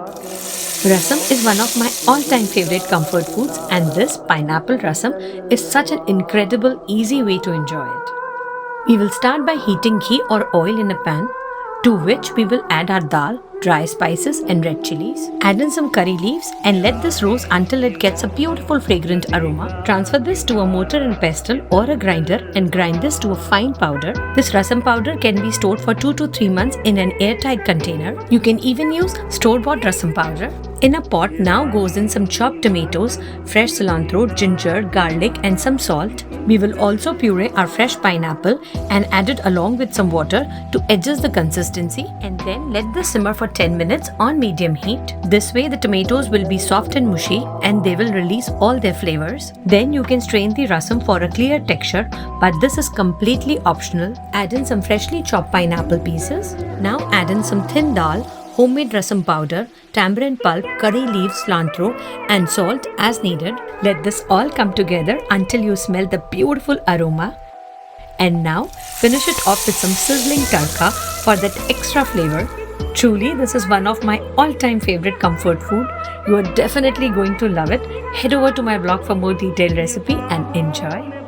Rasam is one of my all-time favorite comfort foods, and this pineapple rasam is such an incredible, easy way to enjoy it. We will start by heating ghee or oil in a pan, to which we will add our dal, dry spices and red chilies. Add in some curry leaves and let this roast until it gets a beautiful fragrant aroma. Transfer this to a mortar and pestle or a grinder and grind this to a fine powder. This rasam powder can be stored for 2 to 3 months in an airtight container. You can even use store-bought rasam powder. In a pot now goes in some chopped tomatoes, fresh cilantro, ginger, garlic and some salt. We will also puree our fresh pineapple and add it along with some water to adjust the consistency, and then let this simmer for 10 minutes on medium heat. This way the tomatoes will be soft and mushy and they will release all their flavors. Then you can strain the rasam for a clear texture, but this is completely optional. Add in some freshly chopped pineapple pieces. Now add in some thin dal, homemade rasam powder, tamarind pulp, curry leaves, cilantro and salt as needed. Let this all come together until you smell the beautiful aroma. And now finish it off with some sizzling tadka for that extra flavor. Truly, this is one of my all-time favorite comfort food. You are definitely going to love it. Head over to my blog for more detailed recipe and enjoy.